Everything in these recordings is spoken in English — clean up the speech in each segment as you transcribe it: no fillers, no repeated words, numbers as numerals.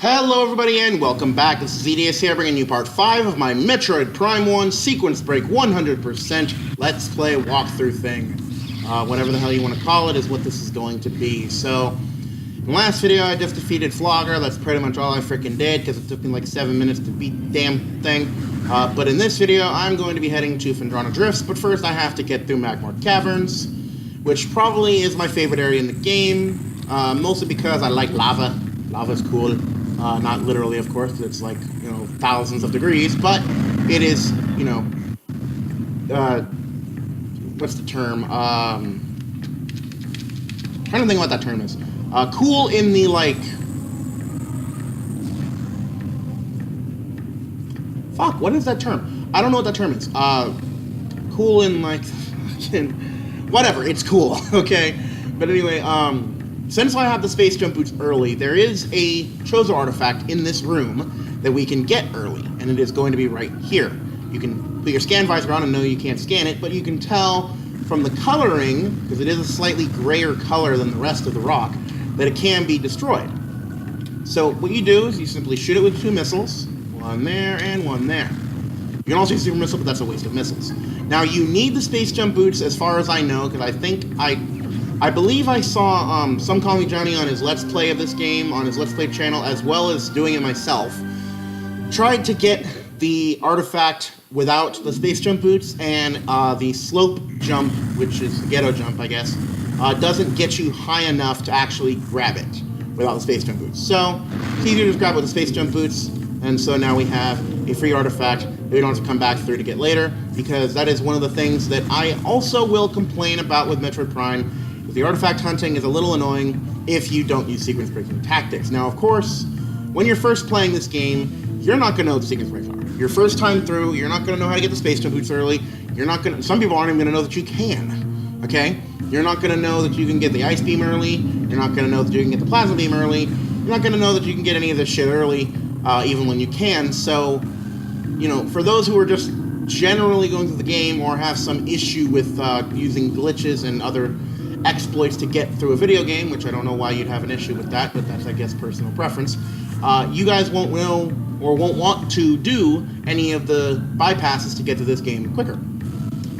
Hello everybody and welcome back. This is EDS here bringing you part 5 of my Metroid Prime 1 Sequence Break 100% Let's Play walkthrough thing. Whatever the hell you want to call it is what this is going to be. So, in the last video I just defeated Flogger. That's pretty much all I freaking did because it took me like 7 minutes to beat the damn thing. But in this video I'm going to be heading to Phendrana Drifts, but first I have to get through Magmoor Caverns, which probably is my favorite area in the game, mostly because I like lava. Lava's cool. Not literally, of course, it's like, you know, thousands of degrees, but it is, you know, what's the term? Trying to think what that term is. Cool in the, like, fuck, what is that term? I don't know what that term is. Cool in, like, whatever, it's cool, okay? But anyway, since I have the space jump boots early, there is a Chozo artifact in this room that we can get early, and it is going to be right here. You can put your scan visor on and know you can't scan it, but you can tell from the coloring, because it is a slightly grayer color than the rest of the rock, that it can be destroyed. So what you do is you simply shoot it with 2 missiles, one there and one there. You can also use a super missile, but that's a waste of missiles. Now you need the space jump boots as far as I know, because I believe I saw Some Call Me Johnny on his Let's Play of this game, on his Let's Play channel, as well as doing it myself. Tried to get the artifact without the space jump boots, and the slope jump, which is the ghetto jump, I guess, doesn't get you high enough to actually grab it without the space jump boots. So, it's easier to just grab with the space jump boots, and so now we have a free artifact that we don't have to come back through to get later, because that is one of the things that I also will complain about with Metroid Prime. The artifact hunting is a little annoying if you don't use sequence breaking tactics. Now, of course, when you're first playing this game, you're not going to know what the sequence breaks are. Your first time through, you're not going to know how to get the space jump boots early. You're not going to, some people aren't even going to know that you can, okay? You're not going to know that you can get the ice beam early. You're not going to know that you can get the plasma beam early. You're not going to know that you can get any of this shit early, even when you can. So, you know, for those who are just generally going through the game or have some issue with using glitches and other exploits to get through a video game, which I don't know why you'd have an issue with that, but that's, I guess, personal preference. You guys won't know or won't want to do any of the bypasses to get to this game quicker.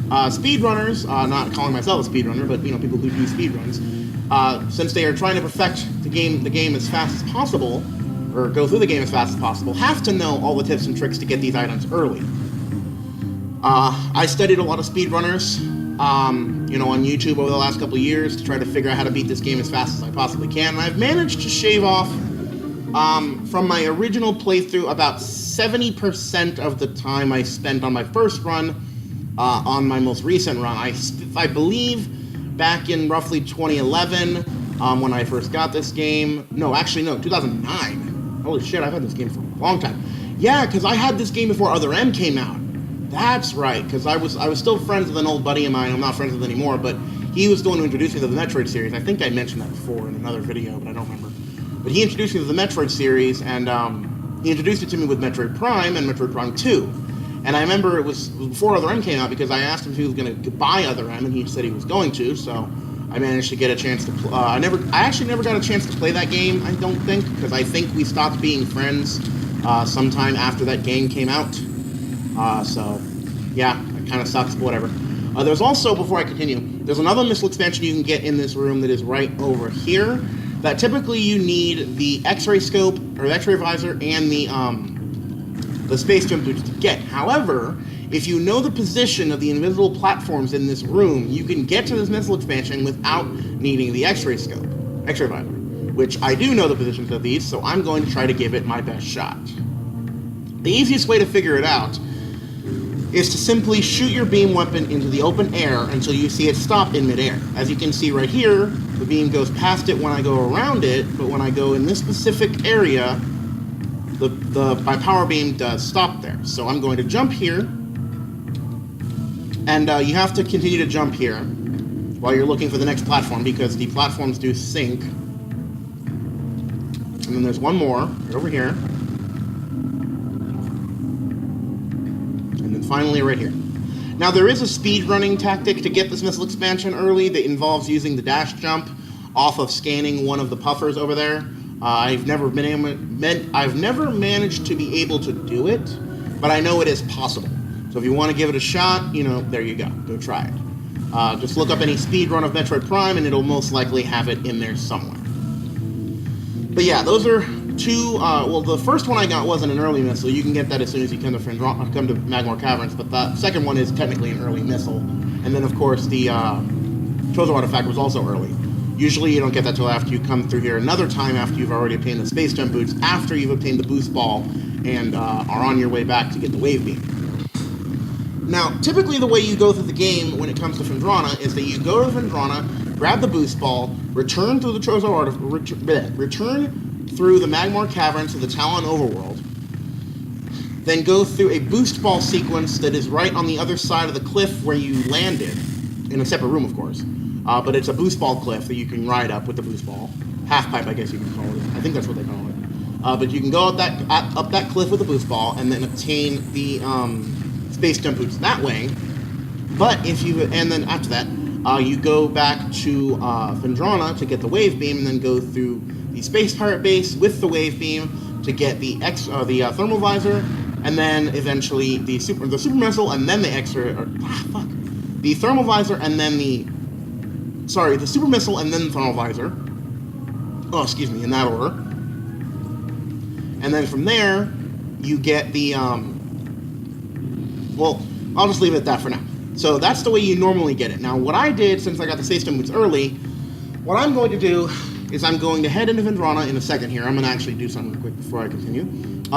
Speedrunners, not calling myself a speedrunner, but, you know, people who do speedruns, since they are trying to perfect the game as fast as possible, or go through the game as fast as possible, have to know all the tips and tricks to get these items early. I studied a lot of speedrunners, you know, on YouTube over the last couple of years to try to figure out how to beat this game as fast as I possibly can, and I've managed to shave off, from my original playthrough, about 70% of the time I spent on my first run, on my most recent run. I believe back in roughly 2011, when I first got this game, no, 2009, holy shit, I've had this game for a long time. Yeah, because I had this game before Other M came out. That's right, because I was still friends with an old buddy of mine. I'm not friends with anymore, but he was the one who introduced me to the Metroid series. I think I mentioned that before in another video, but I don't remember. But he introduced me to the Metroid series, and he introduced it to me with Metroid Prime and Metroid Prime 2. And I remember it was before Other M came out, because I asked him if he was going to buy Other M, and he said he was going to, so I managed to get a chance to play. I actually never got a chance to play that game, I don't think, because I think we stopped being friends sometime after that game came out. So, yeah, it kind of sucks, but whatever. There's also, before I continue, there's another missile expansion you can get in this room that is right over here, that typically you need the X-ray scope, or the X-ray visor, and the space jump boots to get. However, if you know the position of the invisible platforms in this room, you can get to this missile expansion without needing the X-ray scope, X-ray visor, which I do know the positions of these, so I'm going to try to give it my best shot. The easiest way to figure it out is to simply shoot your beam weapon into the open air until you see it stop in midair. As you can see right here, the beam goes past it when I go around it, but when I go in this specific area, my power beam does stop there. So I'm going to jump here, and you have to continue to jump here while you're looking for the next platform, because the platforms do sync. And then there's one more, right over here. Finally, right here. Now, there is a speed running tactic to get this missile expansion early that involves using the dash jump off of scanning one of the puffers over there. I've never managed to be able to do it, but I know it is possible. So if you want to give it a shot, you know, there you go. Go try it. Just look up any speed run of Metroid Prime, and it'll most likely have it in there somewhere. But yeah, those are two. Well, the first one I got wasn't an early missile. You can get that as soon as you come to Magmoor Caverns. But the second one is technically an early missile. And then, of course, the Chozo artifact was also early. Usually, you don't get that till after you come through here another time after you've already obtained the space jump boots, after you've obtained the boost ball, and are on your way back to get the wave beam. Now, typically the way you go through the game when it comes to Phendrana is that you go to Phendrana, grab the boost ball, return through the Chozo return through the Magmoor Caverns to the Talon Overworld, then go through a boost ball sequence that is right on the other side of the cliff where you landed, in a separate room, of course. But it's a boost ball cliff that you can ride up with the boost ball. Half pipe, I guess you can call it. I think that's what they call it. But you can go up that cliff with the boost ball and then obtain the space jump boots that way. But and then after that, you go back to Phendrana to get the wave beam, and then go through the space pirate base with the wave beam to get the thermal visor, and then eventually the super missile, and then the the thermal visor, and then the super missile, and then the thermal visor. Oh, excuse me, in that order. And then from there, you get the well, I'll just leave it at that for now. So that's the way you normally get it. Now, what I did, since I got the space jump boots early, what I'm going to do is I'm going to head into Phendrana in a second here. I'm going to actually do something quick before I continue.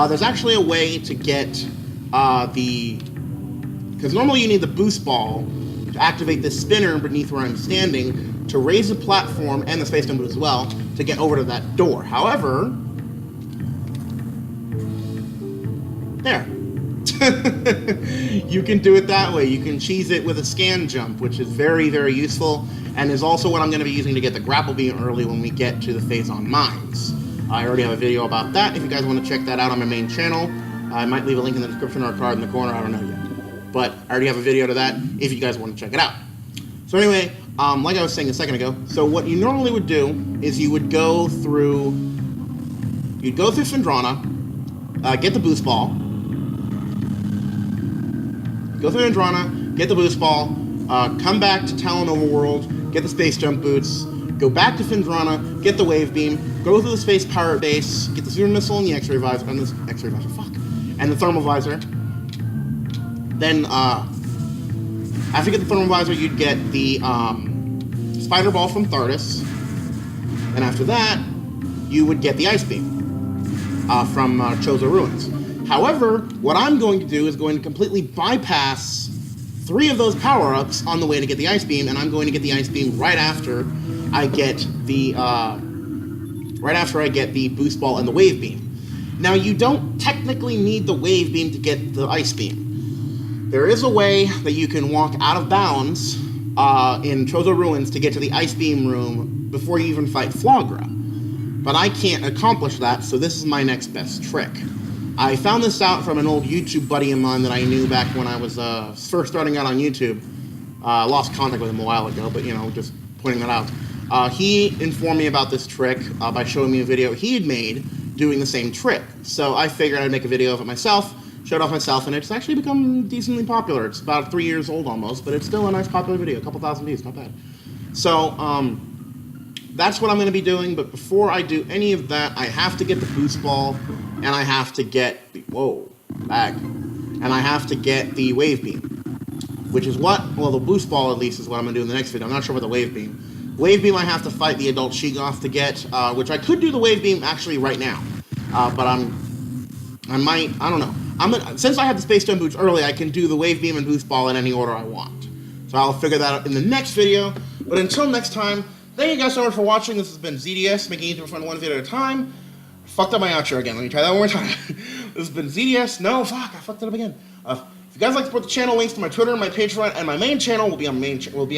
There's actually a way to get because normally you need the boost ball to activate this spinner beneath where I'm standing to raise the platform and the space jump boot as well to get over to that door. However, there. You can do it that way. You can cheese it with a scan jump, which is very, very useful, and is also what I'm going to be using to get the grapple beam early when we get to the phase on mines. I already have a video about that if you guys want to check that out on my main channel. I might leave a link in the description or a card in the corner, I don't know yet. But I already have a video to that if you guys want to check it out. So anyway, like I was saying a second ago, so what you normally would do is you would go through Phendrana, get the boost ball, go through Phendrana, get the boost ball, come back to Talon Overworld, get the space jump boots, go back to Phendrana, get the wave beam, go through the space pirate base, get the super missile and the X-ray visor, and the thermal visor. Then, after you get the thermal visor, you'd get the spider ball from Thardus, and after that, you would get the ice beam from Chozo Ruins. However, what I'm going to do is going to completely bypass 3 of those power-ups on the way to get the ice beam, and I'm going to get the ice beam right after I get the boost ball and the wave beam. Now, you don't technically need the wave beam to get the ice beam. There is a way that you can walk out of bounds in Chozo Ruins to get to the ice beam room before you even fight Flagra. But I can't accomplish that, so this is my next best trick. I found this out from an old YouTube buddy of mine that I knew back when I was first starting out on YouTube. I lost contact with him a while ago, but, you know, just pointing that out. He informed me about this trick by showing me a video he had made doing the same trick. So I figured I'd make a video of it myself, show it off myself, and it's actually become decently popular. It's about 3 years old almost, but it's still a nice popular video, a couple thousand views, not bad. So, that's what I'm going to be doing, but before I do any of that, I have to get the boost ball, and I have to get the, and I have to get the wave beam, which is what, well, the boost ball at least is what I'm going to do in the next video. I'm not sure about the wave beam. Wave beam I have to fight the adult Sheegoth to get, which I could do the wave beam actually right now, but I don't know. Since I have the space jump boots early, I can do the wave beam and boost ball in any order I want. So I'll figure that out in the next video, but until next time, thank you guys so much for watching. This has been ZDS, making it fun one video at a time. I fucked up my outro again. Let me try that one more time. This has been ZDS. No, fuck, I fucked it up again. If you guys like to support the channel, links to my Twitter, my Patreon, and my main channel will be on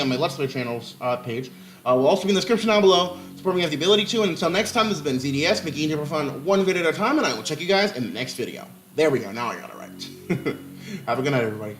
my Let's Play channels page. Will also be in the description down below. Support me if you have the ability to. And until next time, this has been ZDS, making it fun one video at a time, and I will check you guys in the next video. There we go. Now I got it right. Have a good night, everybody.